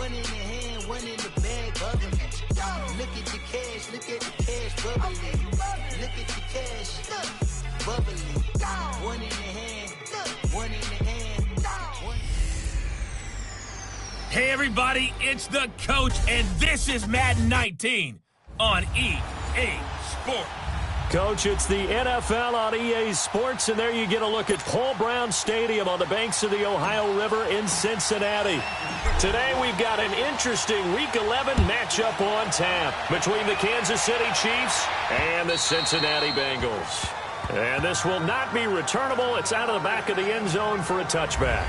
One in the hand, one in the bag, bubbling. Look at the cash, bubbling. Look at the cash, bubbling. One in the hand, one in the hand. Hey everybody, it's the coach, and this is Madden 19 on EA Sports. Coach, it's the NFL on EA Sports, and there you get a look at Paul Brown Stadium on the banks of the Ohio River in Cincinnati. Today we've got an interesting Week 11 matchup on tap between the Kansas City Chiefs and the Cincinnati Bengals. And this will not be returnable. It's out of the back of the end zone for a touchback.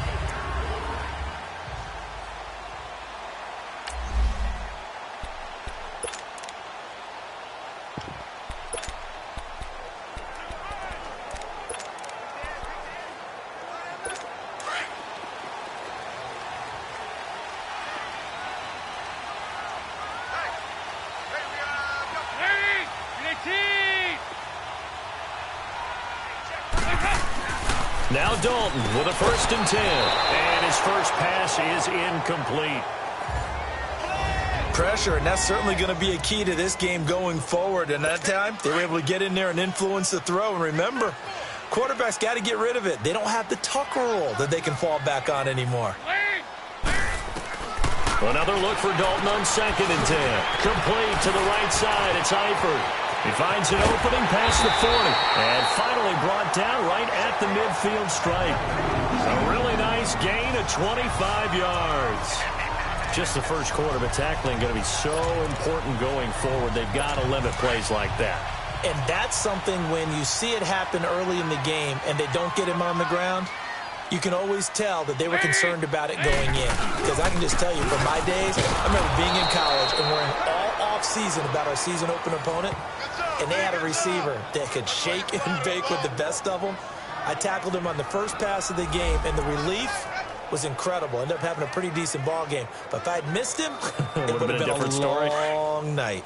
Now Dalton with a 1st and 10. And his first pass is incomplete. Pressure, and that's certainly going to be a key to this game going forward. And that time, they were able to get in there and influence the throw. And remember, quarterbacks got to get rid of it. They don't have the tuck roll that they can fall back on anymore. Another look for Dalton on 2nd and 10. Complete to the right side. It's Eifert. He finds an opening past the 40 and finally brought down right at the midfield stripe. A really nice gain of 25 yards. Just the first quarter, but tackling going to be so important going forward. They've got to limit plays like that. And that's something when you see it happen early in the game and they don't get him on the ground, you can always tell that they were concerned about it going in. Because I can just tell you, from my days, I remember being in college and worrying all off-season about our season open opponent, and they had a receiver that could shake and bake with the best of them. I tackled him on the first pass of the game, and the relief was incredible. Ended up having a pretty decent ball game. But if I'd missed him, it would have been a long night.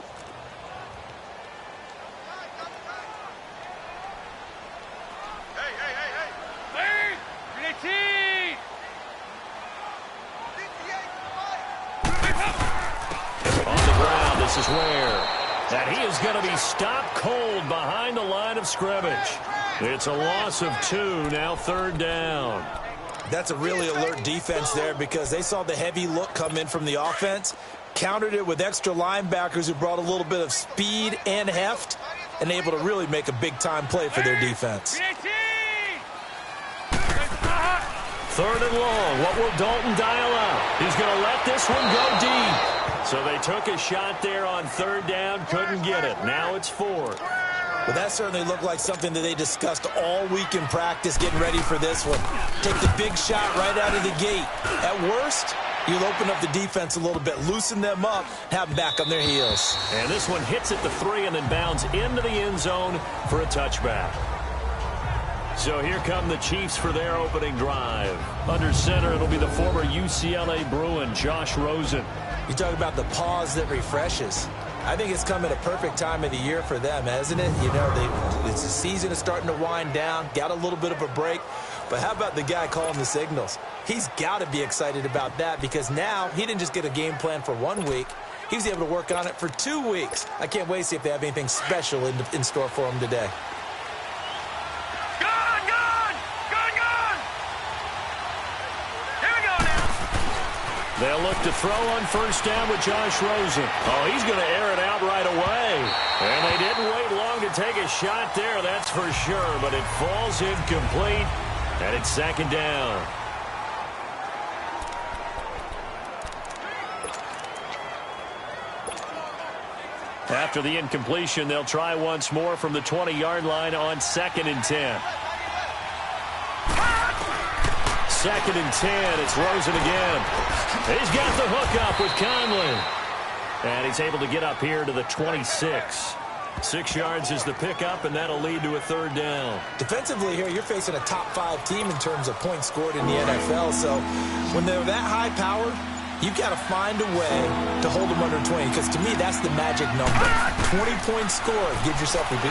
On the ground, this is Ware. And he is going to be stopped cold behind the line of scrimmage. It's a loss of 2, now 3rd down. That's a really alert defense there because they saw the heavy look come in from the offense, countered it with extra linebackers who brought a little bit of speed and heft, and able to really make a big-time play for their defense. 3rd and long. What will Dalton dial up? He's going to let this one go deep. So they took a shot there on 3rd down, couldn't get it. Now it's 4th. Well, that certainly looked like something that they discussed all week in practice, getting ready for this one. Take the big shot right out of the gate. At worst, you'll open up the defense a little bit, loosen them up, have them back on their heels. And this one hits at the 3 and then bounds into the end zone for a touchback. So here come the Chiefs for their opening drive. Under center, it'll be the former UCLA Bruin, Josh Rosen. You talk about the pause that refreshes. I think it's come at a perfect time of the year for them, hasn't it? You know, the season is starting to wind down, got a little bit of a break. But how about the guy calling the signals? He's got to be excited about that because now he didn't just get a game plan for 1 week. He was able to work on it for 2 weeks. I can't wait to see if they have anything special in store for him today. They'll look to throw on 1st down with Josh Rosen. Oh, he's going to air it out right away. And they didn't wait long to take a shot there, that's for sure. But it falls incomplete, and it's 2nd down. After the incompletion, they'll try once more from the 20-yard line on 2nd and 10. 2nd and 10. It's Rosen again. He's got the hook up with Conley. And he's able to get up here to the 26. 6 yards is the pickup, and that'll lead to a 3rd down. Defensively here, you're facing a top 5 team in terms of points scored in the NFL. So when they're that high powered, You've got to find a way to hold them under 20, because to me, that's the magic number. 20-point score, you give yourself your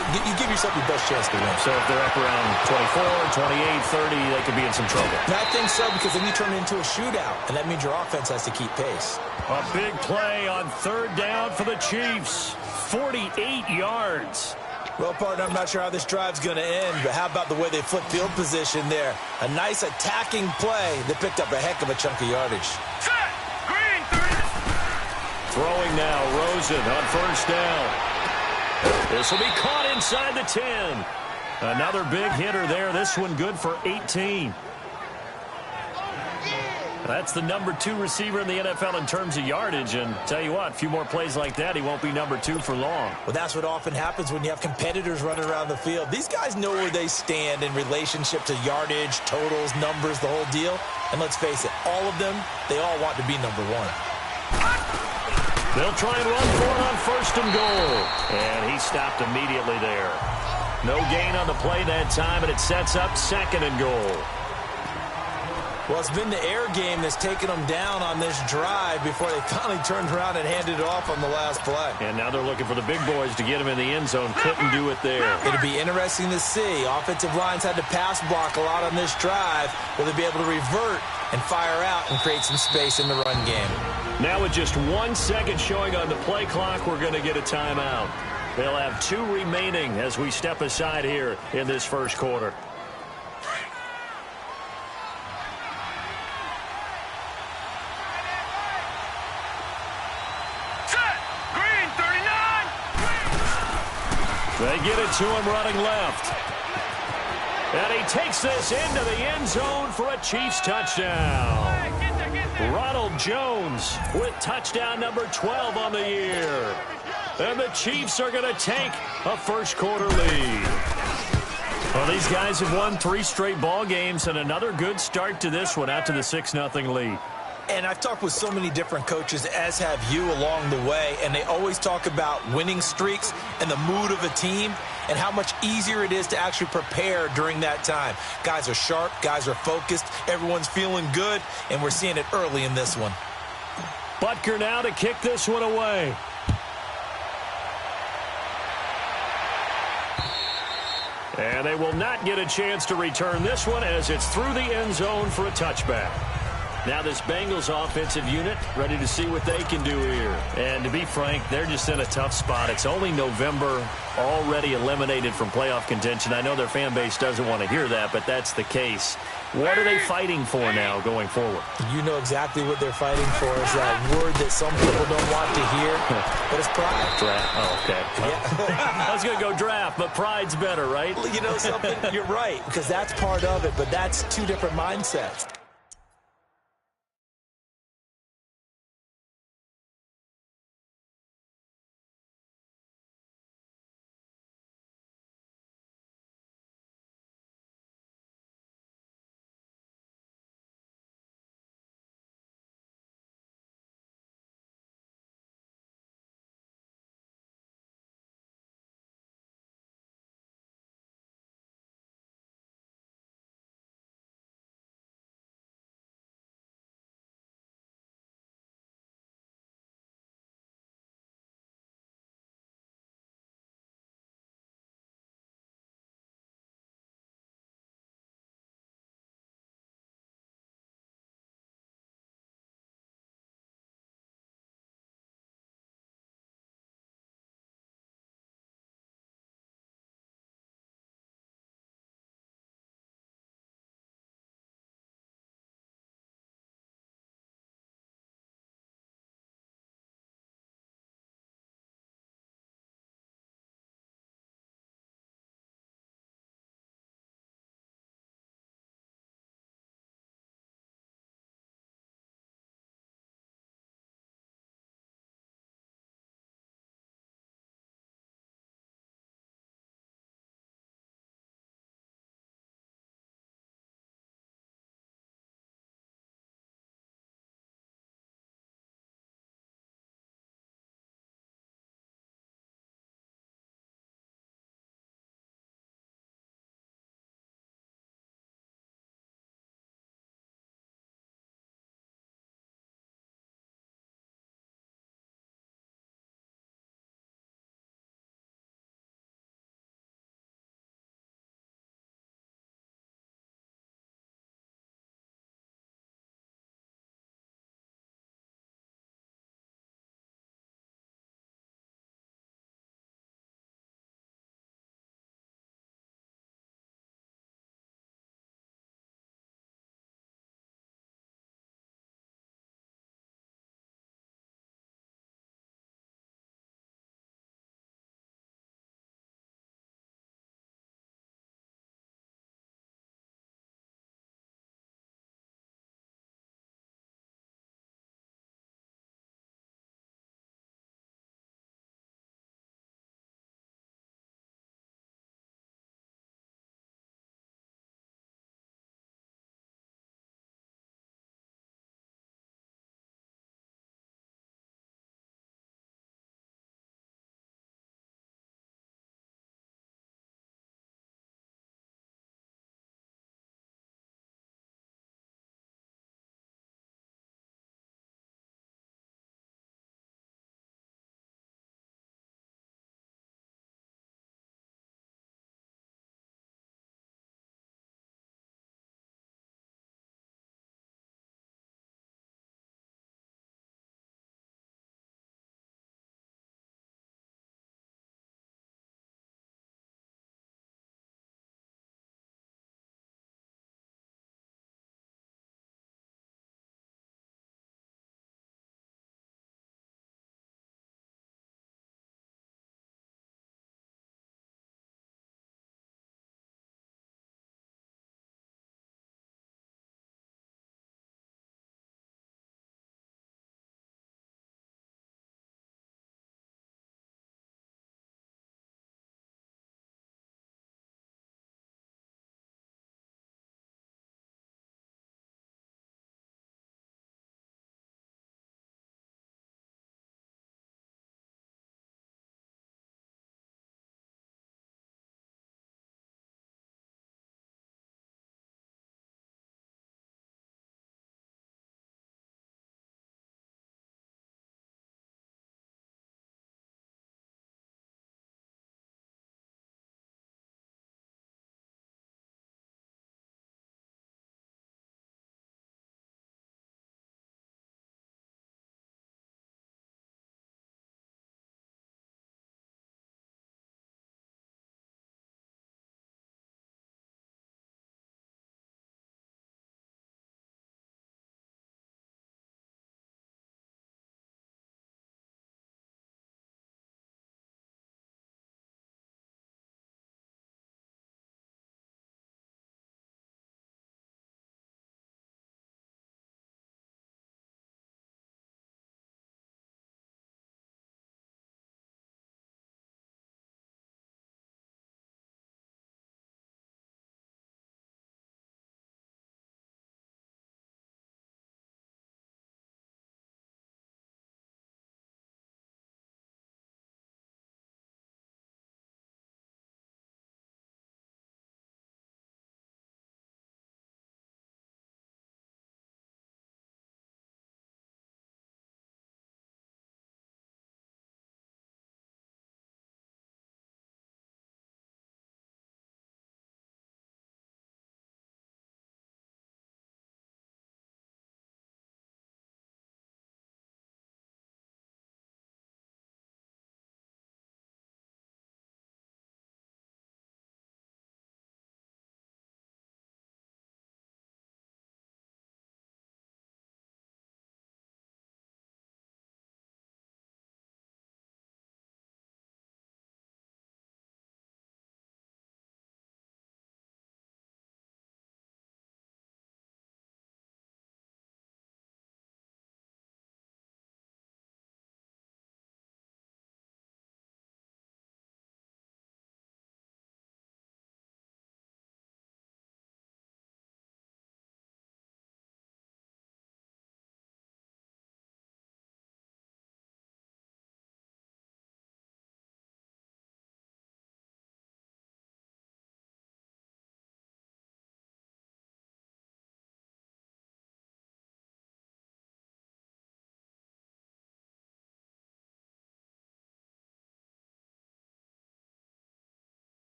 best chance to win. So if they're up around 24, 28, 30, they could be in some trouble. And I think so, because then you turn it into a shootout, and that means your offense has to keep pace. A big play on third down for the Chiefs. 48 yards. Well, partner, I'm not sure how this drive's going to end, but how about the way they flip field position there? A nice attacking play that picked up a heck of a chunk of yardage. Throwing now, Rosen on first down. This will be caught inside the 10. Another big hitter there. This one good for 18. That's the number 2 receiver in the NFL in terms of yardage. And tell you what, a few more plays like that, he won't be number 2 for long. Well, that's what often happens when you have competitors running around the field. These guys know where they stand in relationship to yardage, totals, numbers, the whole deal. And let's face it, all of them, they all want to be number 1. They'll try and run for it on first and goal. And he stopped immediately there. No gain on the play that time, and it sets up second and goal. Well, it's been the air game that's taken them down on this drive before they finally turned around and handed it off on the last play. And now they're looking for the big boys to get him in the end zone. Couldn't do it there. It'll be interesting to see. Offensive lines had to pass block a lot on this drive. Will they be able to revert and fire out and create some space in the run game? Now with just 1 second showing on the play clock, we're going to get a timeout. They'll have 2 remaining as we step aside here in this first quarter. They get it to him running left. And he takes this into the end zone for a Chiefs touchdown. Ronald Jones with touchdown number 12 on the year. And the Chiefs are going to take a first quarter lead. Well, these guys have won 3 straight ball games and another good start to this one out to the 6-0 lead. And I've talked with so many different coaches, as have you, along the way, and they always talk about winning streaks and the mood of a team and how much easier it is to actually prepare during that time. Guys are sharp, guys are focused, everyone's feeling good, and we're seeing it early in this one. Butker now to kick this one away. And they will not get a chance to return this one as it's through the end zone for a touchback. Now this Bengals offensive unit ready to see what they can do here. And to be frank, they're just in a tough spot. It's only November, already eliminated from playoff contention. I know their fan base doesn't want to hear that, but that's the case. What are they fighting for now going forward? You know exactly what they're fighting for. Is that word that some people don't want to hear, but it's pride. Draft. Oh, okay. Yeah. I was going to go draft, but pride's better, right? You know something? You're right, because that's part of it, but that's 2 different mindsets.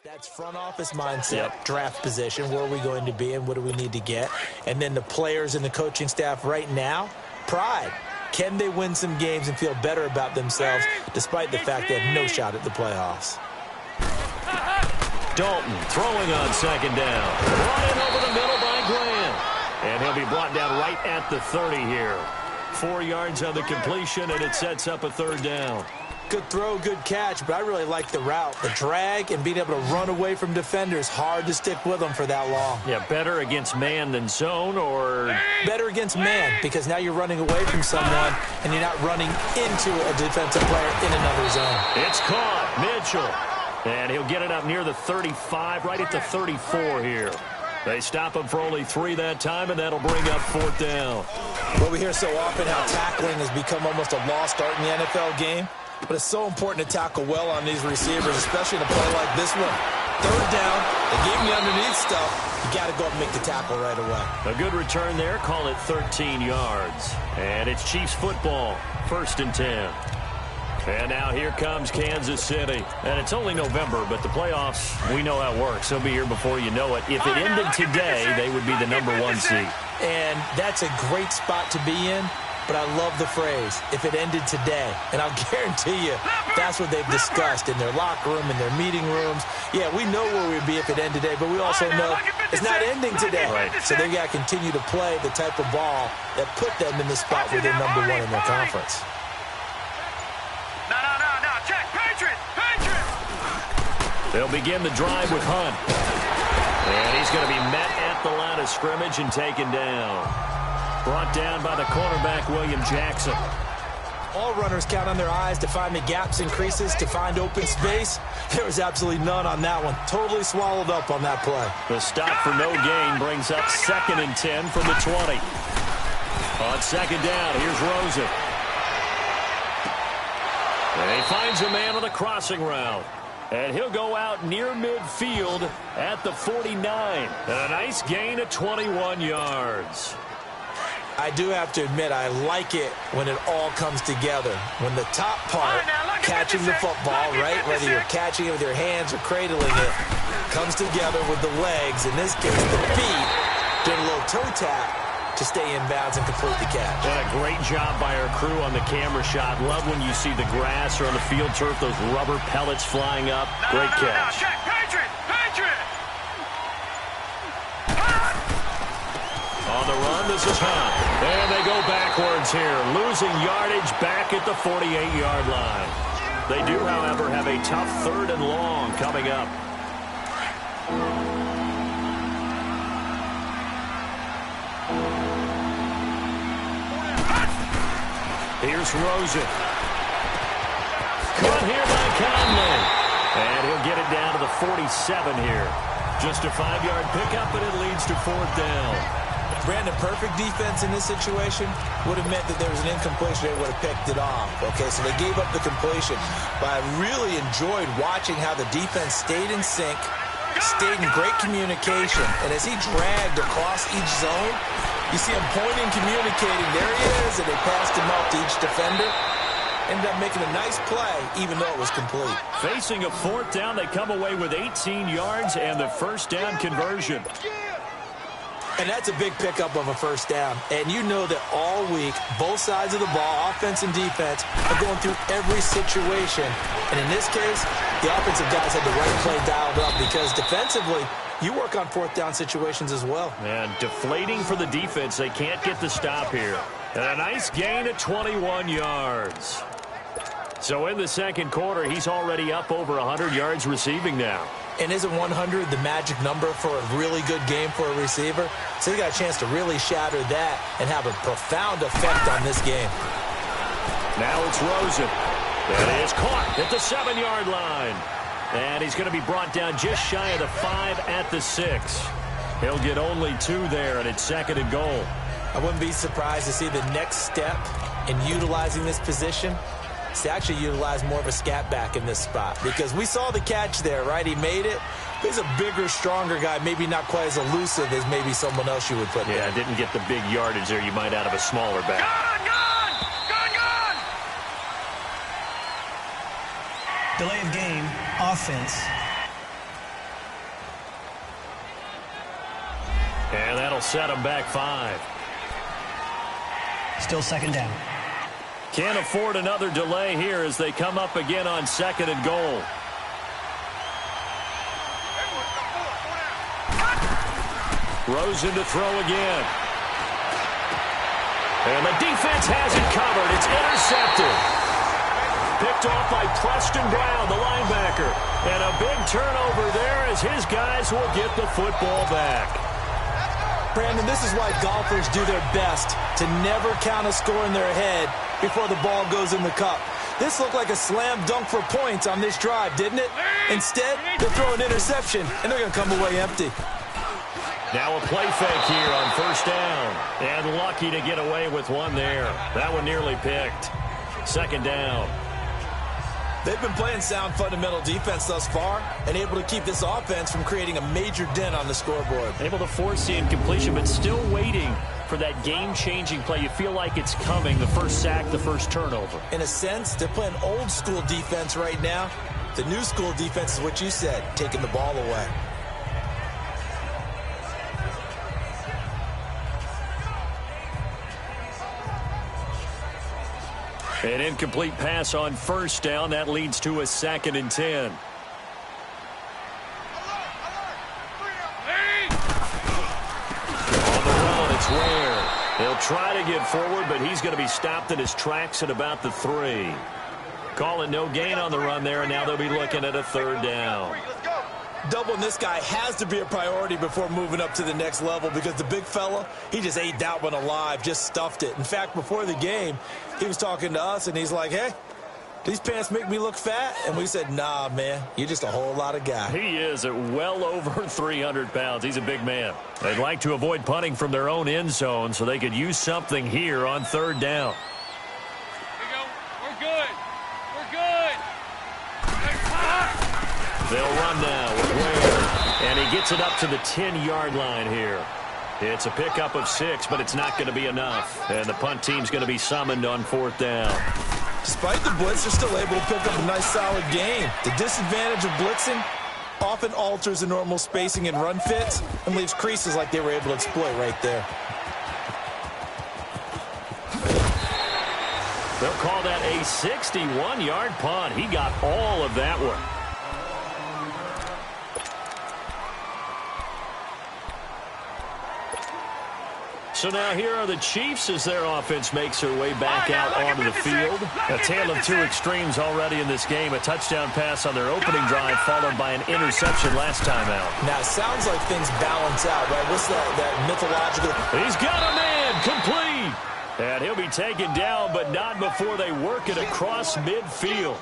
That's front office mindset, draft position, where are we going to be and what do we need to get? And then the players and the coaching staff right now, pride. Can they win some games and feel better about themselves despite the fact they have no shot at the playoffs? Dalton throwing on second down. Brought in over the middle by Graham. And he'll be brought down right at the 30 here. 4 yards on the completion, and it sets up a third down. Good throw, good catch, but I really like the route. The drag and being able to run away from defenders, hard to stick with them for that long. Yeah, better against man than zone, or? Better against man, because now you're running away from someone and you're not running into a defensive player in another zone. It's caught. Mitchell. And he'll get it up near the 35, right at the 34 here. They stop him for only 3 that time, and that'll bring up 4th down. Well, we hear so often how tackling has become almost a lost art in the NFL game. But it's so important to tackle well on these receivers, especially in a play like this one. 3rd down, they gave me underneath stuff. You got to go up and make the tackle right away. A good return there. Call it 13 yards. And it's Chiefs football, 1st and 10. And now here comes Kansas City. And it's only November, but the playoffs, we know how it works. They'll be here before you know it. If it ended today, they would be the #1 seed. And that's a great spot to be in. But I love the phrase, if it ended today. And I'll guarantee you, that's what they've discussed in their locker room, in their meeting rooms. Yeah, we know where we'd be if it ended today, but we also know it's not ending today. Right. So they've got to continue to play the type of ball that put them in the spot where they're #1 in their conference. No, check, Patriot! They'll begin the drive with Hunt. And he's going to be met at the line of scrimmage and taken down. Brought down by the cornerback, William Jackson. All runners count on their eyes to find the gaps and creases, to find open space. There was absolutely none on that one. Totally swallowed up on that play. The stop for no gain brings up 2nd and 10 from the 20. On 2nd down, here's Rosen. And he finds a man on the crossing route. And he'll go out near midfield at the 49. A nice gain of 21 yards. I do have to admit, I like it when it all comes together. When the top part, catching the football, right, whether you're catching it with your hands or cradling it, comes together with the legs, in this case the feet, doing a little toe tap to stay in bounds and complete the catch. And a great job by our crew on the camera shot. Love when you see the grass or on the field turf, those rubber pellets flying up. Great catch. Check, Patriot! On the run, this is Hunt. And they go backwards here, losing yardage back at the 48-yard line. They do, however, have a tough 3rd and long coming up. Here's Rosen. Caught here by Conley. And he'll get it down to the 47 here. Just a 5-yard pickup, but it leads to 4th down. Brandon, perfect defense in this situation would have meant that there was an incompletion. They would have picked it off. Okay, so they gave up the completion. But I really enjoyed watching how the defense stayed in sync, stayed in great communication. And as he dragged across each zone, you see him pointing, communicating. There he is, and they passed him off to each defender. Ended up making a nice play, even though it was complete. Facing a 4th down, they come away with 18 yards and the 1st down conversion. And that's a big pickup of a 1st down. And you know that all week, both sides of the ball, offense and defense, are going through every situation. And in this case, the offensive guys had the right play dialed up because defensively, you work on 4th down situations as well. And deflating for the defense. They can't get the stop here. And a nice gain of 21 yards. So in the 2nd quarter, he's already up over 100 yards receiving now. And isn't 100 the magic number for a really good game for a receiver? So he got a chance to really shatter that and have a profound effect on this game. Now it's Rosen. That is caught at the 7-yard line. And he's going to be brought down just shy of the 5 at the 6. He'll get only 2 there, and it's 2nd and goal. I wouldn't be surprised to see the next step in utilizing this position is to actually utilize more of a scat back in this spot. Because we saw the catch there, right? He made it. He's a bigger, stronger guy, maybe not quite as elusive as maybe someone else you would put there. Yeah, didn't get the big yardage there you might out of a smaller back. Gone! Delay of game, offense. set them back 5. Still second down. Can't afford another delay here as they come up again on 2nd and goal. Rosen to throw again. And the defense has it covered. It's intercepted. Picked off by Preston Brown, the linebacker. And a big turnover there as his guys will get the football back. Brandon, this is why golfers do their best to never count a score in their head before the ball goes in the cup. This looked like a slam dunk for points on this drive, didn't it? Instead, they throw an interception, and they're going to come away empty. Now a play fake here on 1st down. And lucky to get away with one there. That one nearly picked. 2nd down. They've been playing sound fundamental defense thus far and able to keep this offense from creating a major dent on the scoreboard. Able to force the incompletion, but still waiting for that game-changing play. You feel like it's coming, the first sack, the first turnover. In a sense, they're playing old-school defense right now. The new-school defense is what you said, taking the ball away. An incomplete pass on 1st down. That leads to a 2nd and 10. On the run, it's Ware. He'll try to get forward, but he's going to be stopped in his tracks at about the 3. Call it no gain on the run there, and now they'll be looking at a 3rd down. Doubling this guy has to be a priority before moving up to the next level because the big fella, he just ate that one alive, just stuffed it. In fact, before the game, he was talking to us, and he's like, hey, these pants make me look fat? And we said, nah, man, you're just a whole lot of guy. He is at well over 300 pounds. He's a big man. They'd like to avoid punting from their own end zone so they could use something here on 3rd down. Here we go. We're good. We're good. They'll run now with Ware, and he gets it up to the 10-yard line here. It's a pickup of 6, but it's not going to be enough. And the punt team's going to be summoned on 4th down. Despite the blitz, they're still able to pick up a nice, solid game. The disadvantage of blitzing often alters the normal spacing and run fits and leaves creases like they were able to exploit right there. They'll call that a 61-yard punt. He got all of that one. So now here are the Chiefs as their offense makes their way back out onto the field. A tale of two extremes already in this game. A touchdown pass on their opening drive followed by an interception last time out. Now, it sounds like things balance out, right? What's that mythological? He's got a man complete. And he'll be taken down, but not before they work it across midfield.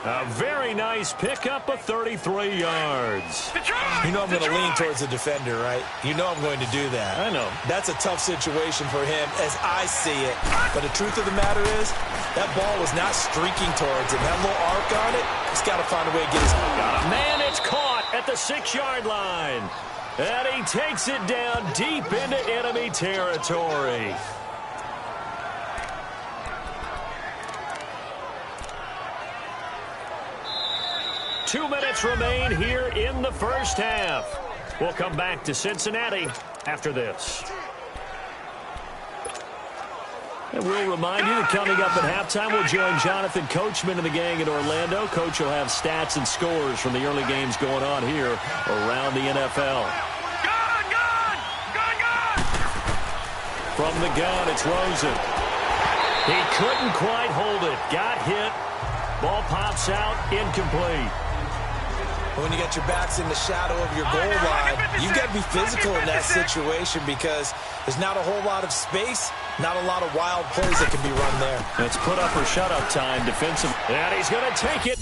A very nice pickup of 33 yards. You know I'm going to lean towards the defender, right? You know I'm going to do that. I know. That's a tough situation for him as I see it. But the truth of the matter is, that ball was not streaking towards him. That little arc on it, he's got to find a way to get his... Man, it's caught at the 6-yard line. And he takes it down deep into enemy territory. Two minutes remain here in the first half. We'll come back to Cincinnati after this. And we'll remind you that coming up at halftime, we'll join Jonathan Coachman and the gang in Orlando. Coach will have stats and scores from the early games going on here around the NFL. Gun, gun! Gun, gun! From the gun, it's Rosen. He couldn't quite hold it. Got hit. Ball pops out, incomplete. When you got your backs in the shadow of your goal line, you've got to be physical in that situation because there's not a whole lot of space, not a lot of wild plays that can be run there. It's put up or shut up time defensive. And he's going to take it.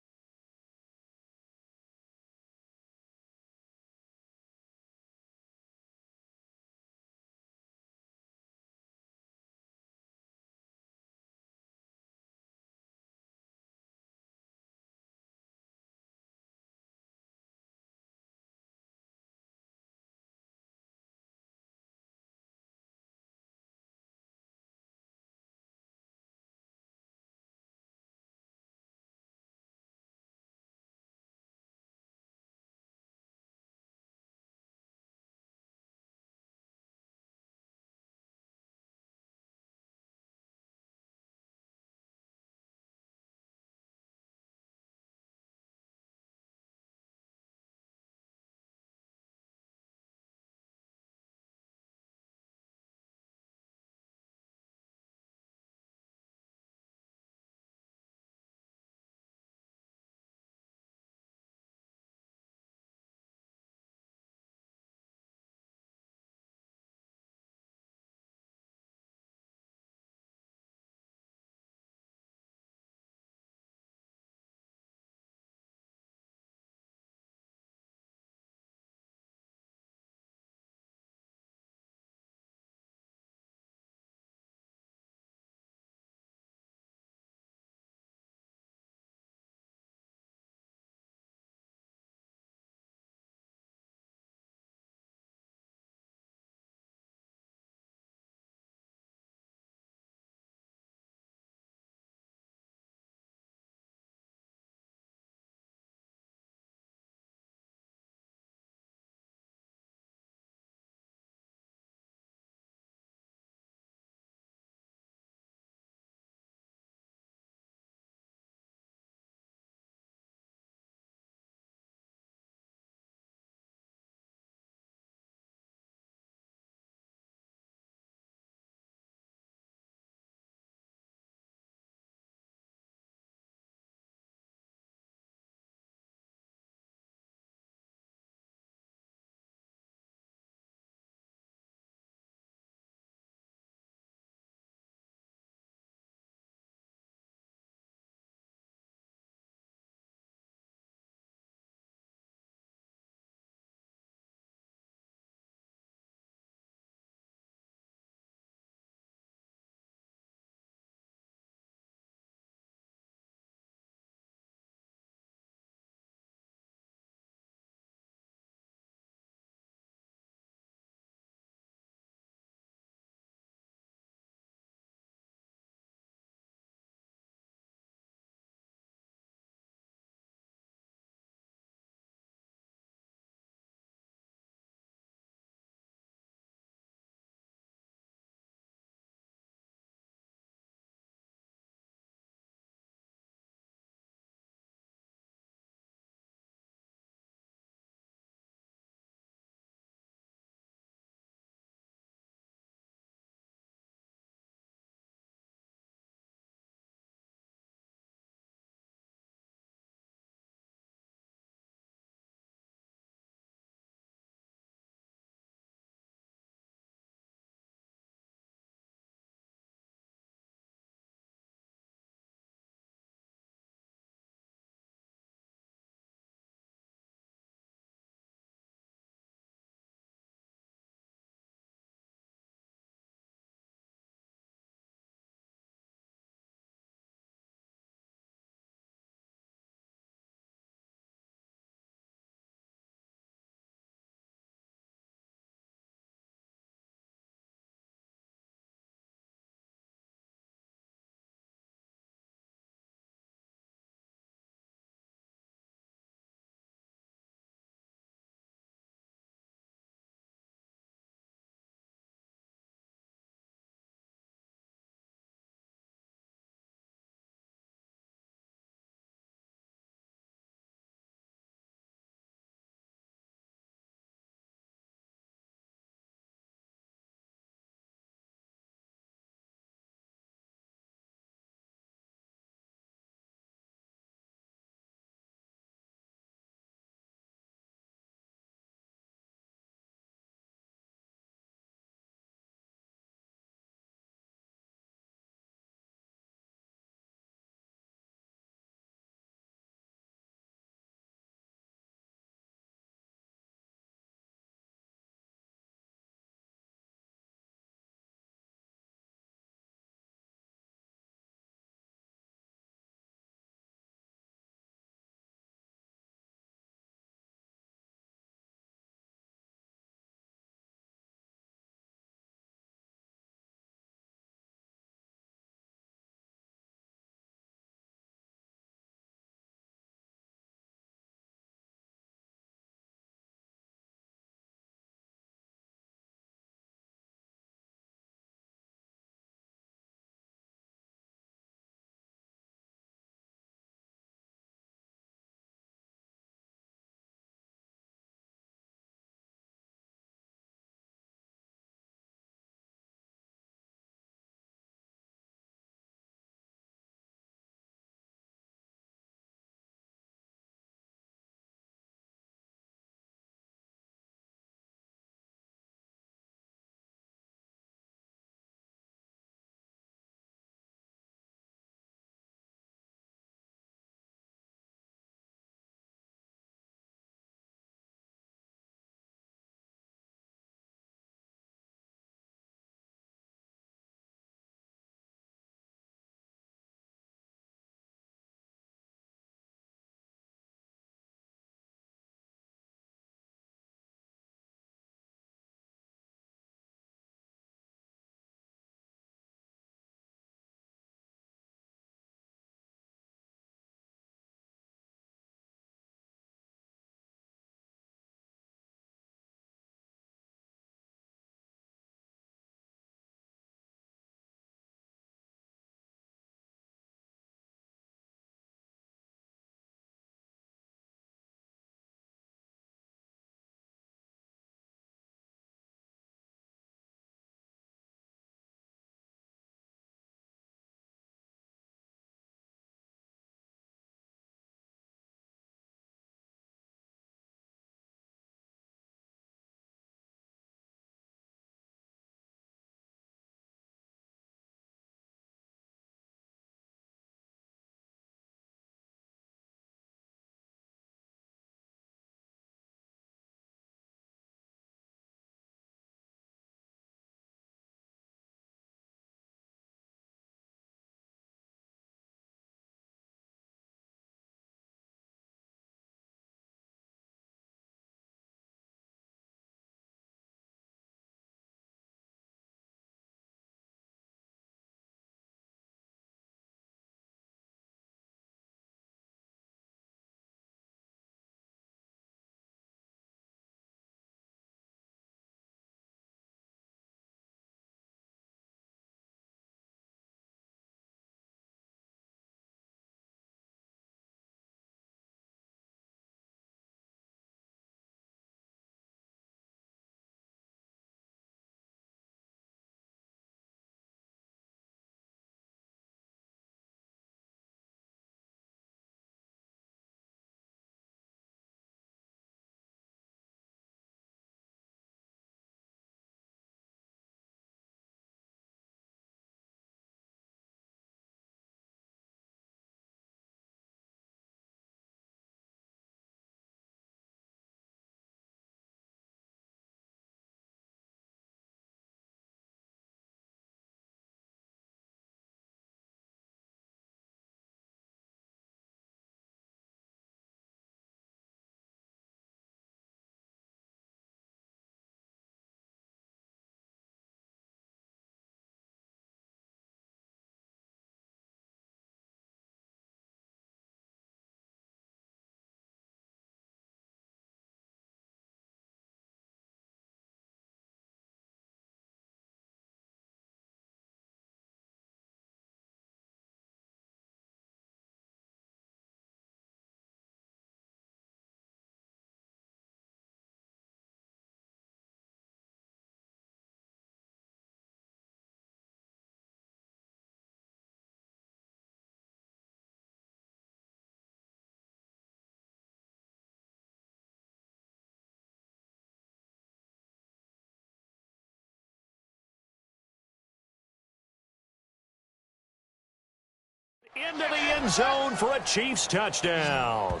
into the end zone for a Chiefs touchdown.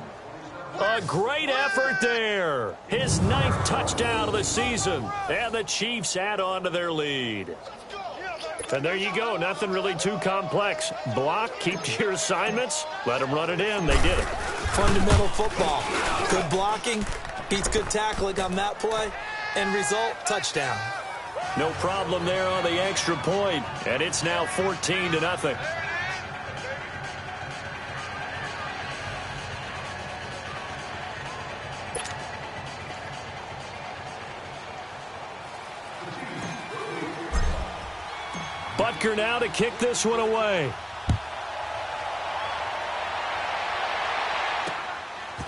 A great effort there. His 9th touchdown of the season. And the Chiefs add on to their lead. And there you go. Nothing really too complex. Block, keep to your assignments, let them run it in. They did it. Fundamental football. Good blocking, beats good tackling on that play. End result, touchdown. No problem there on the extra point. And it's now 14-0. Butker now to kick this one away.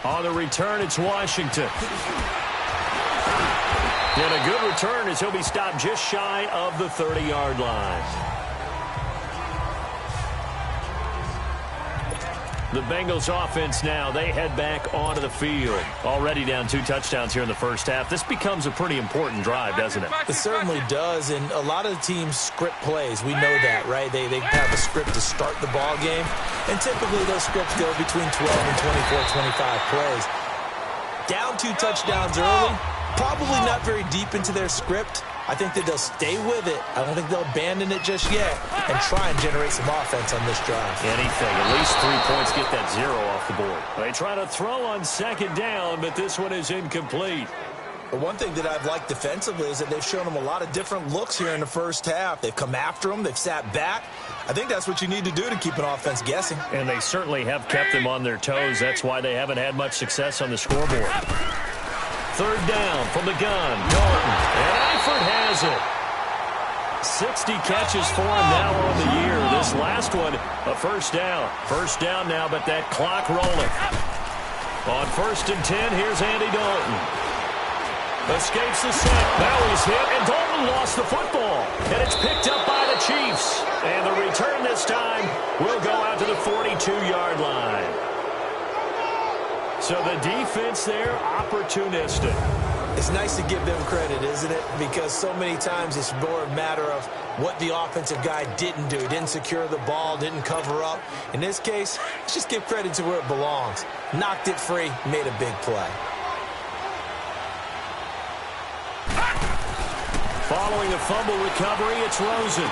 On the return, it's Washington. And a good return as he'll be stopped just shy of the 30-yard line. The Bengals offense now, they head back onto the field. Already down 2 touchdowns here in the first half. This becomes a pretty important drive, doesn't it? It certainly does, and a lot of the teams script plays. We know that, right? They have a script to start the ball game, and typically those scripts go between 12 and 24, 25 plays. Down 2 touchdowns early, probably not very deep into their script. I think that they'll stay with it. I don't think they'll abandon it just yet and try and generate some offense on this drive. Anything. At least 3 points, get that 0 off the board. They try to throw on 2nd down, but this one is incomplete. But one thing that I've liked defensively is that they've shown them a lot of different looks here in the first half. They've come after them. They've sat back. I think that's what you need to do to keep an offense guessing. And they certainly have kept them on their toes. That's why they haven't had much success on the scoreboard. 3rd down from the gun. Dalton. And Eifert has it. 60 catches for him now on the year. This last one, a first down. First down now, but that clock rolling. On 1st and 10, here's Andy Dalton. Escapes the sack. Now he's hit, and Dalton lost the football. And it's picked up by the Chiefs. And the return this time will go out to the 42-yard line. So the defense there, opportunistic. It's nice to give them credit, isn't it? Because so many times it's more a matter of what the offensive guy didn't do. He didn't secure the ball, didn't cover up. In this case, let's just give credit to where it belongs. Knocked it free, made a big play. Following a fumble recovery, it's Rosen.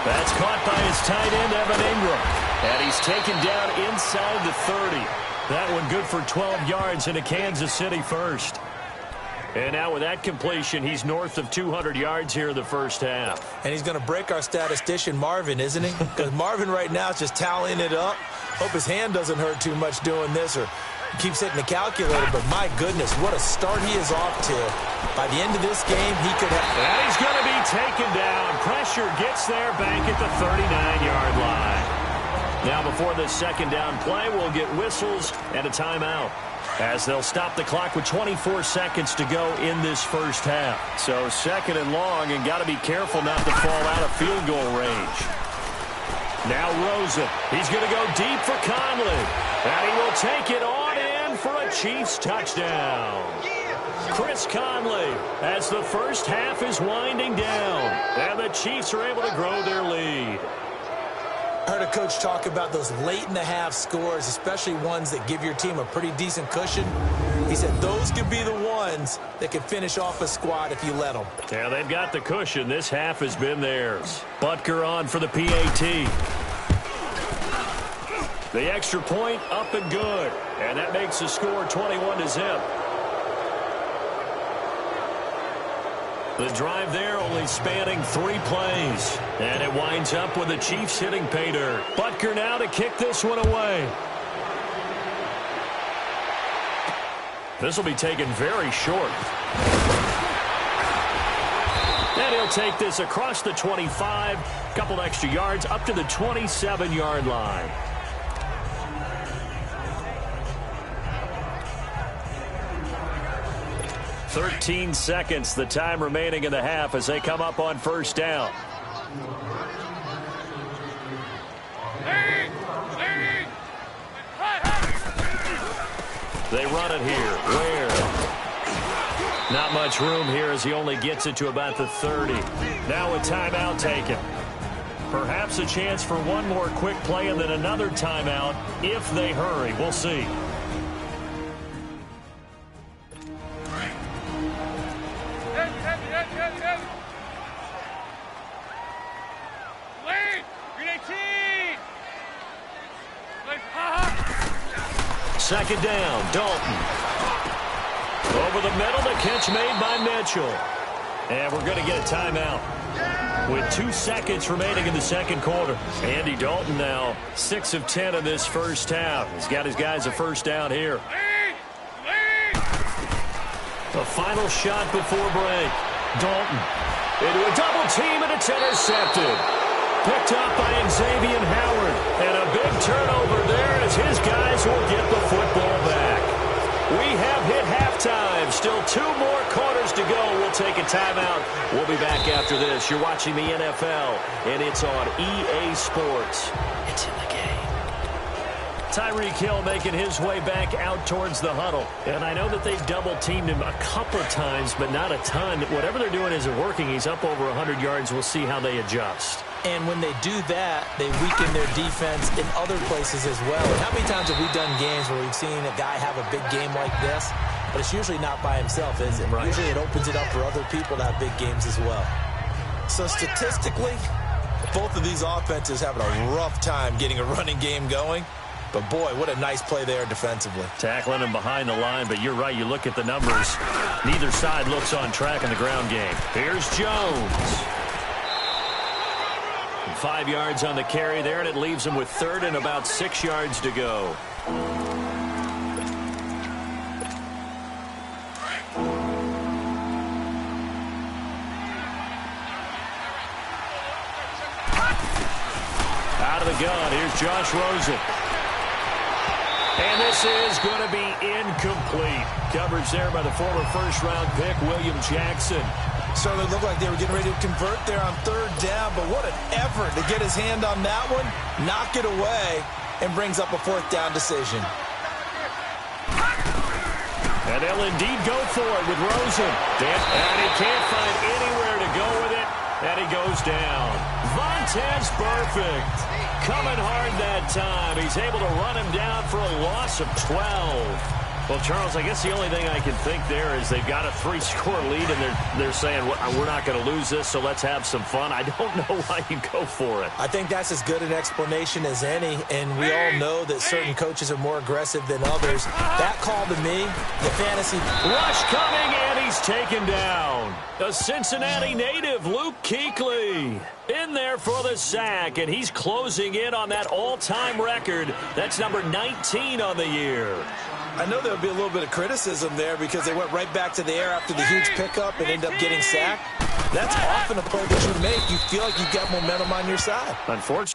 That's caught by his tight end, Evan Ingram. And he's taken down inside the 30. That one good for 12 yards into Kansas City first. And now with that completion, he's north of 200 yards here in the first half. And he's going to break our statistician, Marvin, isn't he? Because Marvin right now is just tallying it up. Hope his hand doesn't hurt too much doing this or keeps hitting the calculator. But my goodness, what a start he is off to. By the end of this game, he could have... And he's going to be taken down. Pressure gets there back at the 39-yard line. Now before this 2nd down play, we'll get whistles and a timeout, as they'll stop the clock with 24 seconds to go in this first half. So 2nd and long, and got to be careful not to fall out of field goal range. Now Rosen. He's going to go deep for Conley. And he will take it on in for a Chiefs touchdown. Chris Conley, as the first half is winding down. And the Chiefs are able to grow their lead. I heard a coach talk about those late-in-the-half scores, especially ones that give your team a pretty decent cushion. He said those could be the ones that could finish off a squad if you let them. Yeah, they've got the cushion. This half has been theirs. Butker on for the PAT. The extra point up and good. And that makes the score 21-0. The drive there only spanning 3 plays. And it winds up with the Chiefs hitting pay dirt. Butker now to kick this one away. This will be taken very short. And he'll take this across the 25. Couple extra yards up to the 27-yard line. "13 seconds, the time remaining in the half as they come up on first down. They run it here. Where? Not much room here as he only gets it to about the 30. Now a timeout taken. Perhaps a chance for one more quick play and then another timeout if they hurry. We'll see. Second down, Dalton. Over the middle, the catch made by Mitchell. And we're going to get a timeout with 2 seconds remaining in the second quarter. Andy Dalton now 6 of 10 in this first half. He's got his guys a first down here. The final shot before break. Dalton into a double team, and it's intercepted. Picked up by Xavier Howard. And a big turnover there as his guys will get the football back. We have hit halftime. Still 2 more quarters to go. We'll take a timeout. We'll be back after this. You're watching the NFL, and it's on EA Sports. It's in the game. Tyreek Hill making his way back out towards the huddle. And I know that they've double-teamed him a couple times, but not a ton. Whatever they're doing isn't working. He's up over 100 yards. We'll see how they adjust. And when they do that, they weaken their defense in other places as well. And how many times have we done games where we've seen a guy have a big game like this, but it's usually not by himself, is it? Right. Usually it opens it up for other people to have big games as well. So statistically, both of these offenses having a rough time getting a running game going. But, boy, what a nice play there defensively. Tackling him behind the line, but you're right. You look at the numbers. Neither side looks on track in the ground game. Here's Jones. 5 yards on the carry there, and it leaves him with third and about 6 yards to go. Out of the gun, here's Josh Rosen. And this is going to be incomplete. Coverage there by the former first-round pick, William Jackson. Certainly looked like they were getting ready to convert there on third down, but what an effort to get his hand on that one, knock it away, and brings up a fourth down decision. And they'll indeed go for it with Rosen. And he can't find anywhere to go with it, and he goes down. Vontaze Burfict coming hard that time. He's able to run him down for a loss of 12. Well, Charles, I guess the only thing I can think there is they've got a 3-score lead, and they're saying, we're not going to lose this, so let's have some fun. I don't know why you go for it. I think that's as good an explanation as any, and we all know that certain coaches are more aggressive than others. That call to me, the fantasy. Rush coming, and he's taken down. The Cincinnati native, Luke Kuechly, in there for the sack, and he's closing in on that all-time record. That's number 19 on the year. I know there would be a little bit of criticism there because they went right back to the air after the huge pickup and ended up getting sacked. That's often a play that you make. You feel like you've got momentum on your side. Unfortunately.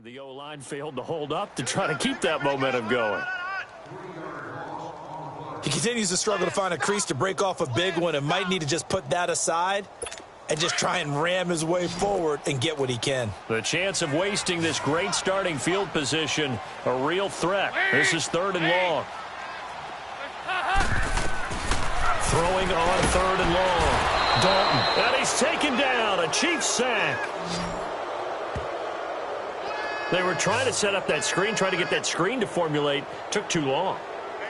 The O-line failed to hold up to try to keep that momentum going. He continues to struggle to find a crease to break off a big one and might need to just put that aside and just try and ram his way forward and get what he can. The chance of wasting this great starting field position, a real threat. This is 3rd and long. Throwing on 3rd and long. Dalton, and he's taken down. A Chiefs sack. They were trying to set up that screen, trying to get that screen to formulate. Took too long.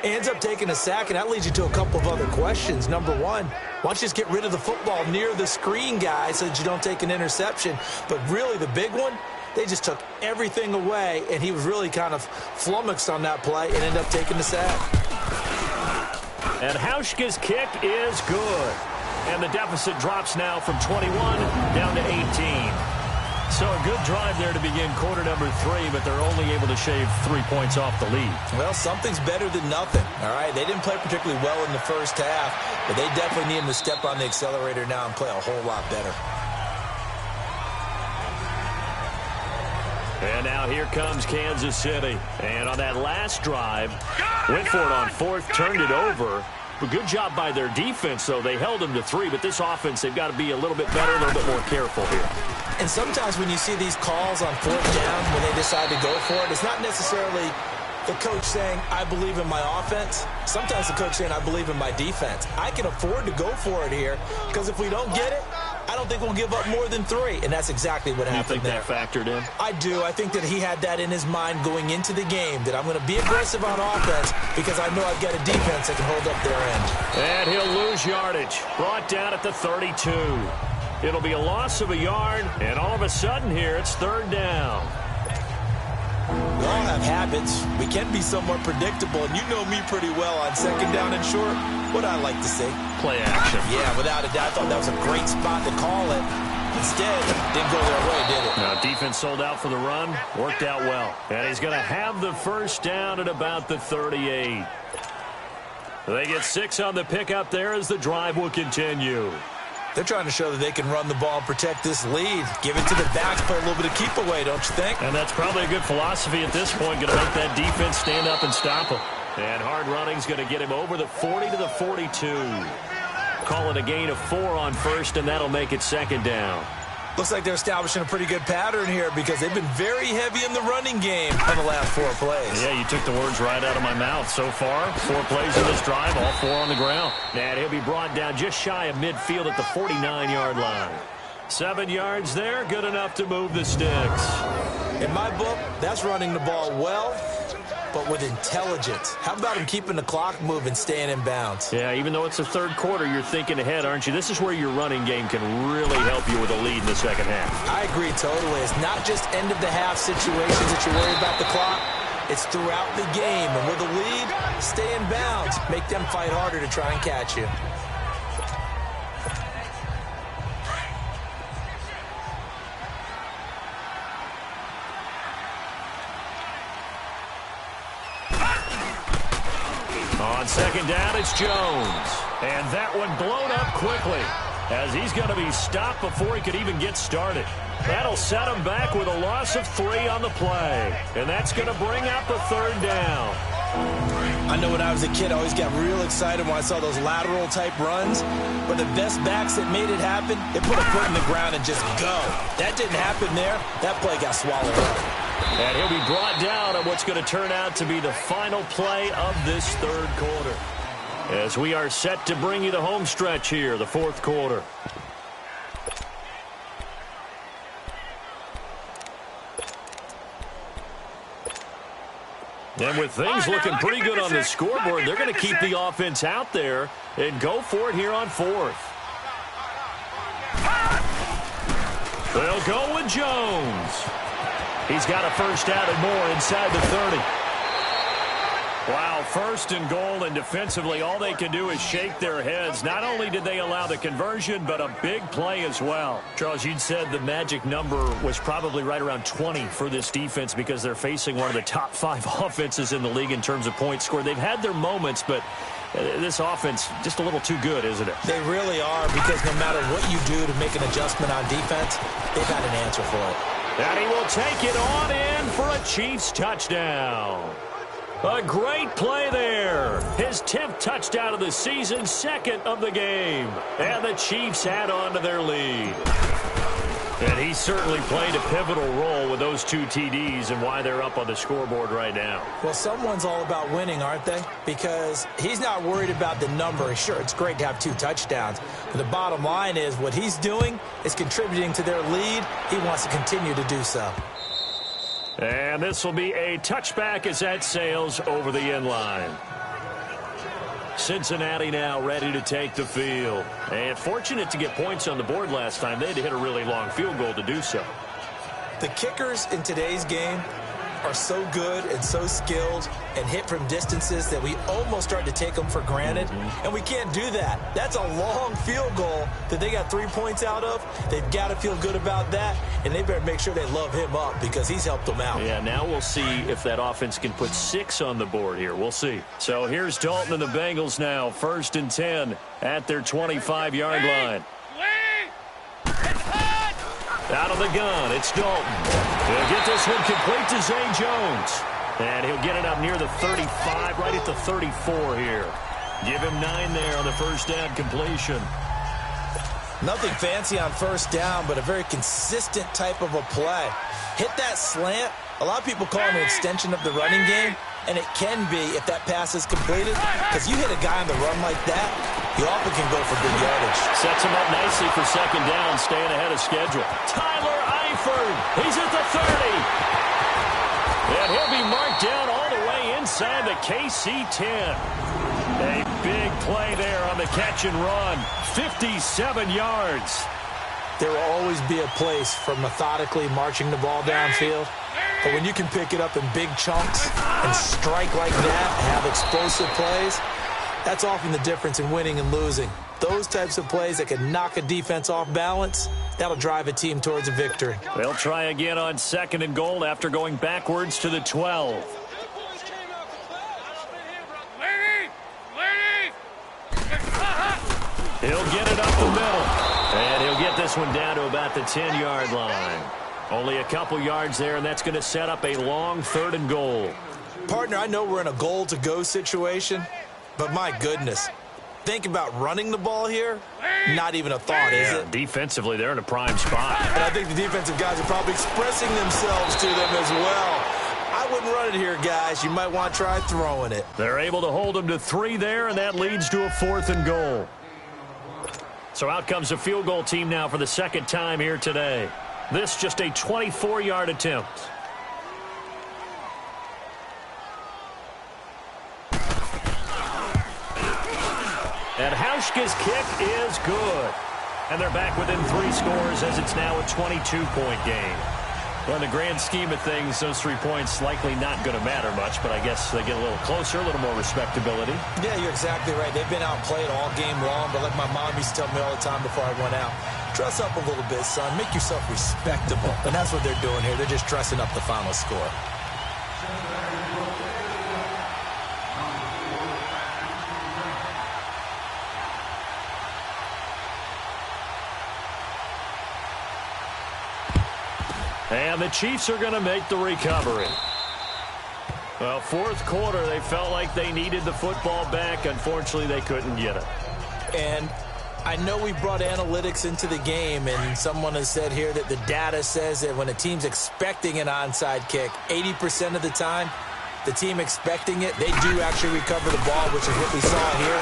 Ends up taking a sack, and that leads you to a couple of other questions. Number one, why don't you just get rid of the football near the screen guy so that you don't take an interception? But really, the big one, they just took everything away, and he was really kind of flummoxed on that play and ended up taking the sack. And Hauschka's kick is good. And the deficit drops now from 21 down to 18. So a good drive there to begin quarter number 3, but they're only able to shave 3 points off the lead. Well, something's better than nothing, all right? They didn't play particularly well in the first half, but they definitely need him to step on the accelerator now and play a whole lot better. And now here comes Kansas City. And on that last drive, went for it on 4th, turned it over. A good job by their defense, though. They held them to 3, but this offense, they've got to be a little bit better, a little bit more careful here. And sometimes when you see these calls on 4th down, when they decide to go for it, it's not necessarily the coach saying, I believe in my offense. Sometimes the coach saying, I believe in my defense. I can afford to go for it here, because if we don't get it, I don't think we'll give up more than 3. And that's exactly what happened there. You think that factored in? I do. I think that he had that in his mind going into the game, that I'm going to be aggressive on offense because I know I've got a defense that can hold up their end. And he'll lose yardage. Brought down at the 32. It'll be a loss of a yard, and all of a sudden here, it's 3rd down. We all have habits. We can be somewhat predictable, and you know me pretty well on 2nd down and short. What I like to see. Play action. Yeah, without a doubt. I thought that was a great spot to call it. Instead, didn't go their way, did it? Now, defense sold out for the run. Worked out well. And he's going to have the 1st down at about the 38. They get 6 on the pickup there as the drive will continue. They're trying to show that they can run the ball and protect this lead. Give it to the backs, play a little bit of keep away, don't you think? And that's probably a good philosophy at this point. Going to make that defense stand up and stop them. And hard running's going to get him over the 40 to the 42. Call it a gain of 4 on 1st, and that'll make it 2nd down. Looks like they're establishing a pretty good pattern here because they've been very heavy in the running game on the last 4 plays. Yeah, you took the words right out of my mouth. So far, 4 plays in this drive, all 4 on the ground. And he'll be brought down just shy of midfield at the 49-yard line. 7 yards there, good enough to move the sticks. In my book, that's running the ball well, but with intelligence. How about him keeping the clock moving, staying in bounds? Yeah, even though it's the 3rd quarter, you're thinking ahead, aren't you? This is where your running game can really help you with a lead in the 2nd half. I agree totally. It's not just end-of-the-half situations that you worry about the clock. It's throughout the game. And with a lead, stay in bounds. Make them fight harder to try and catch you. On 2nd down, it's Jones. And that one blown up quickly as he's going to be stopped before he could even get started. That'll set him back with a loss of 3 on the play. And that's going to bring up a 3rd down. I know when I was a kid, I always got real excited when I saw those lateral-type runs. But the best backs that made it happen, they put a foot in the ground and just go. That didn't happen there. That play got swallowed up. And he'll be brought down on what's going to turn out to be the final play of this 3rd quarter. As we are set to bring you the home stretch here, the 4th quarter. And with things looking pretty good on the scoreboard, they're going to keep the offense out there and go for it here on 4th. They'll go with Jones. He's got a 1st down and more inside the 30. Wow, 1st and goal, and defensively all they can do is shake their heads. Not only did they allow the conversion, but a big play as well. Charles, you'd said the magic number was probably right around 20 for this defense because they're facing one of the top 5 offenses in the league in terms of points scored. They've had their moments, but this offense just a little too good, isn't it? They really are, because no matter what you do to make an adjustment on defense, they've had an answer for it. And he will take it on in for a Chiefs touchdown. A great play there. His 10th touchdown of the season, 2nd of the game. And the Chiefs add on to their lead. And he certainly played a pivotal role with those 2 TDs and why they're up on the scoreboard right now. Well, someone's all about winning, aren't they? Because he's not worried about the number. Sure, it's great to have 2 touchdowns. But the bottom line is what he's doing is contributing to their lead. He wants to continue to do so. And this will be a touchback as that sails over the end line. Cincinnati now ready to take the field. And fortunate to get points on the board last time. They had to hit a really long field goal to do so. The kickers in today's game are so good and so skilled and hit from distances that we almost start to take them for granted. And we can't do that. That's a long field goal that they got 3 points out of. They've got to feel good about that, and they better make sure they love him up because he's helped them out. Yeah, now we'll see if that offense can put 6 on the board here. We'll see. So here's Dalton and the Bengals now, 1st and 10 at their 25-yard line. Out of the gun, it's Dalton. He'll get this one complete to Zay Jones. And he'll get it up near the 35, right at the 34 here. Give him 9 there on the first down completion. Nothing fancy on first down, but a very consistent type of a play. Hit that slant. A lot of people call it an extension of the running game, and it can be if that pass is completed, because you hit a guy on the run like that, you often can go for good yardage. Sets him up nicely for 2nd down, staying ahead of schedule. Tyler Eifert, he's at the 30. And he'll be marked down all the way inside the KC 10. A big play there on the catch and run. 57 yards. There will always be a place for methodically marching the ball downfield. But when you can pick it up in big chunks and strike like that and have explosive plays, that's often the difference in winning and losing. Those types of plays that can knock a defense off balance, that'll drive a team towards a victory. They'll try again on 2nd and goal after going backwards to the 12. He'll get it up the middle. And he'll get this one down to about the 10-yard line. Only a couple yards there, and that's going to set up a long 3rd and goal. Partner, I know we're in a goal-to-go situation, but my goodness, think about running the ball here. Not even a thought, is it? Defensively, they're in a prime spot. And I think the defensive guys are probably expressing themselves to them as well. I wouldn't run it here, guys. You might want to try throwing it. They're able to hold them to 3 there, and that leads to a 4th and goal. So out comes a field goal team now for the 2nd time here today. This just a 24-yard attempt. And Hauschka's kick is good. And they're back within 3 scores as it's now a 22-point game. Well, in the grand scheme of things, those 3 points likely not going to matter much, but I guess they get a little closer, a little more respectability. Yeah, you're exactly right. They've been outplayed all game long, but like my mom used to tell me all the time before I went out, dress up a little bit, son. Make yourself respectable. And that's what they're doing here. They're just dressing up the final score. And the Chiefs are going to make the recovery. Well, 4th quarter, they felt like they needed the football back. Unfortunately, they couldn't get it. And I know we brought analytics into the game, and someone has said here that the data says that when a team's expecting an onside kick, 80% of the time, the team expecting it, they do actually recover the ball, which is what we saw here.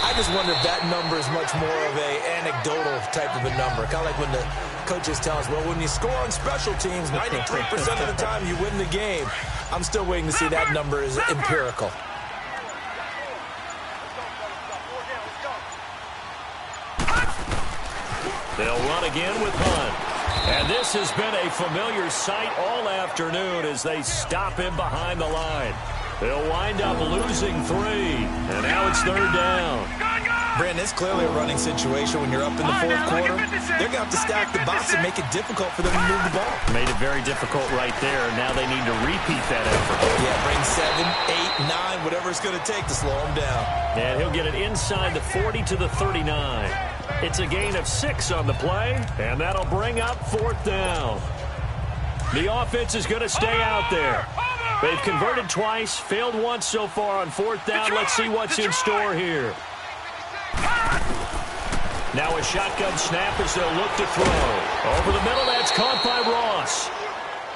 I just wonder if that number is much more of an anecdotal type of a number. Kind of like when the coaches tell us, well, when you score on special teams, 93% of the time you win the game. I'm still waiting to see that number is empirical. They'll run again with Hunt. And this has been a familiar sight all afternoon as they stop him behind the line. They'll wind up losing 3. And now it's 3rd down. Brandon, it's clearly a running situation when you're up in the 4th quarter. They're going to have to stack the box and make it difficult for them to move the ball. Made it very difficult right there. Now they need to repeat that effort. Yeah, bring 7, 8, 9, whatever it's going to take to slow him down. And he'll get it inside the 40 to the 39. It's a gain of 6 on the play, and that'll bring up 4th down. The offense is going to stay out there. They've converted twice, failed once so far on fourth down. Let's see what's in store here. Now a shotgun snap as they'll look to throw. Over the middle, that's caught by Ross.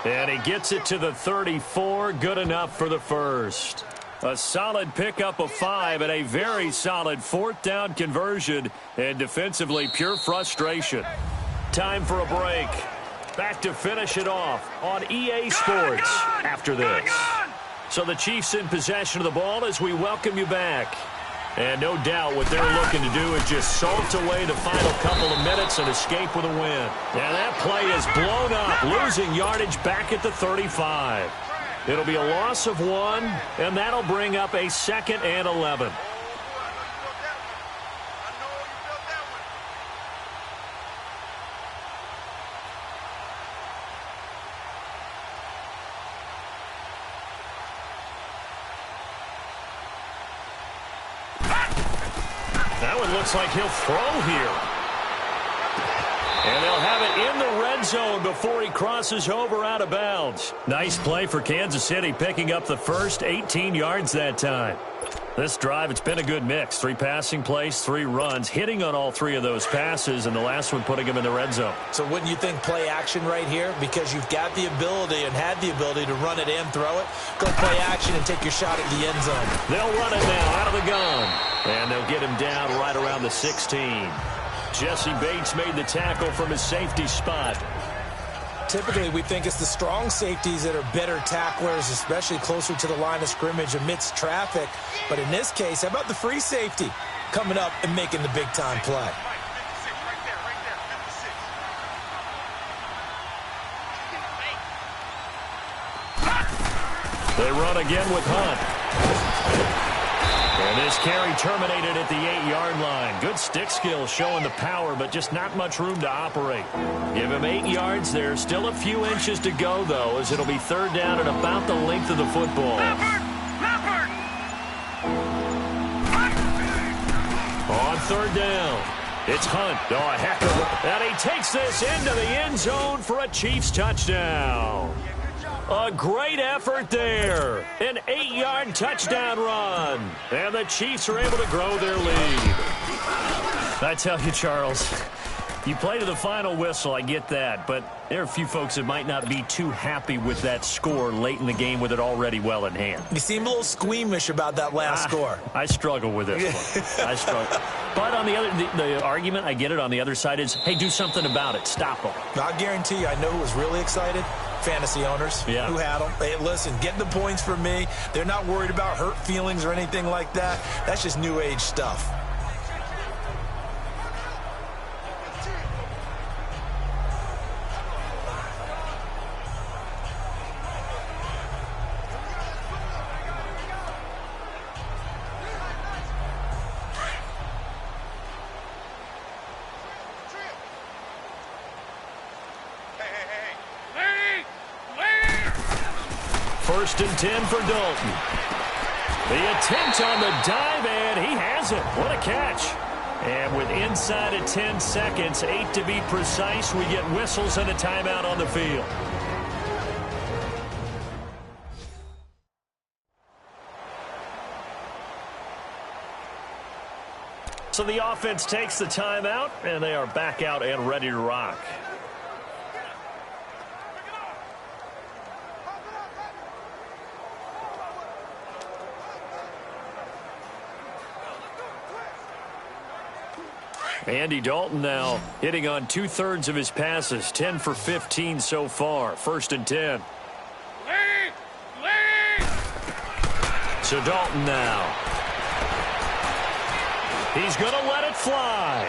And he gets it to the 34. Good enough for the first. A solid pickup of 5 and a very solid fourth down conversion. And defensively, pure frustration. Time for a break. Back to finish it off on EA Sports after this. So the Chiefs in possession of the ball as we welcome you back. And no doubt what they're looking to do is just salt away the final couple of minutes and escape with a win. And that play is blown up, losing yardage back at the 35. It'll be a loss of 1, and that'll bring up a 2nd and 11. That one looks like he'll throw here. And they'll have it in the red zone before he crosses over out of bounds. Nice play for Kansas City, picking up the first 18 yards that time. This drive, it's been a good mix. 3 passing plays, 3 runs, hitting on all 3 of those passes, and the last one putting him in the red zone. So wouldn't you think play action right here? Because you've got the ability and had the ability to run it and throw it. Go play action and take your shot at the end zone. They'll run it now out of the gun. And they'll get him down right around the 16. Jesse Bates made the tackle from his safety spot. Typically, we think it's the strong safeties that are better tacklers, especially closer to the line of scrimmage amidst traffic. But in this case, how about the free safety coming up and making the big-time play? They run again with Hunt. And this carry terminated at the 8-yard line. Good stick skill showing the power, but just not much room to operate. Give him 8 yards there. Still a few inches to go, though, as it'll be 3rd down at about the length of the football. On 3rd down, it's Hunt. Oh, a heck of a... And he takes this into the end zone for a Chiefs touchdown. A great effort there. An 8-yard touchdown run. And the Chiefs are able to grow their lead. I tell you, Charles, you play to the final whistle, I get that. But there are a few folks that might not be too happy with that score late in the game with it already well in hand. You seem a little squeamish about that last score. I struggle with this one. I struggle. But on the other, the argument, I get it, on the other side is, hey, do something about it. Stop them. I guarantee you, I know who was really excited. Fantasy owners who had them. Hey, listen, get the points for me. They're not worried about hurt feelings or anything like that. That's just new age stuff. First and 10 for Dalton. The attempt on the dive, and he has it. What a catch. And with inside of 10 seconds, 8 to be precise, we get whistles and a timeout on the field. So the offense takes the timeout, and they are back out and ready to rock. Andy Dalton now hitting on 2/3 of his passes, 10 for 15 so far. First and 10. So Dalton now. He's going to let it fly.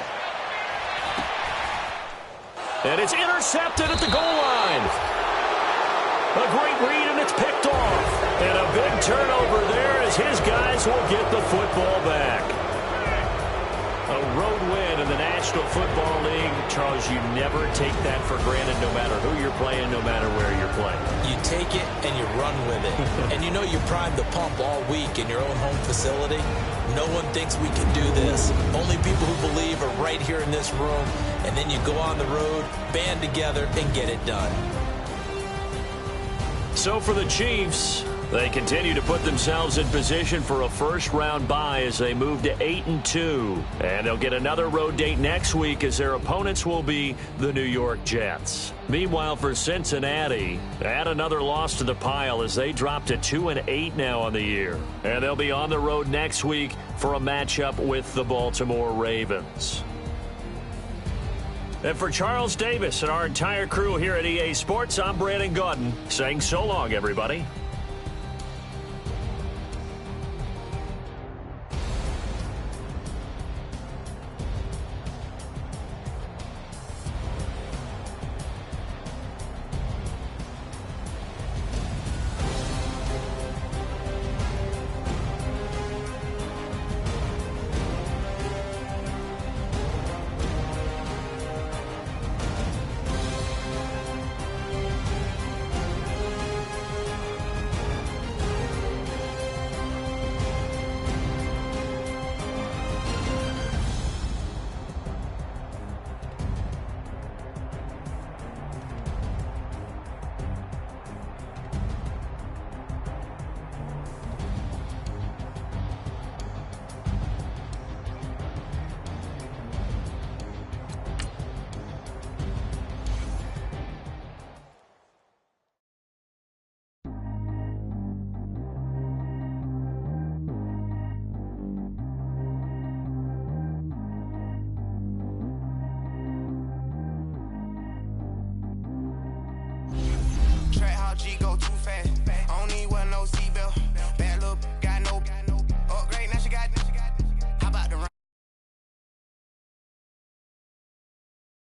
And it's intercepted at the goal line. A great read, and it's picked off. And a big turnover there as his guys will get the football back. A road win in the National Football League. Charles, you never take that for granted no matter who you're playing, no matter where you're playing. You take it and you run with it. And you know you primed the pump all week in your own home facility. No one thinks we can do this. Only people who believe are right here in this room. And then you go on the road, band together, and get it done. So for the Chiefs, they continue to put themselves in position for a first-round bye as they move to 8-2. And they'll get another road date next week as their opponents will be the New York Jets. Meanwhile, for Cincinnati, add another loss to the pile as they drop to 2-8 now on the year. And they'll be on the road next week for a matchup with the Baltimore Ravens. And for Charles Davis and our entire crew here at EA Sports, I'm Brandon Gaudin saying so long, everybody.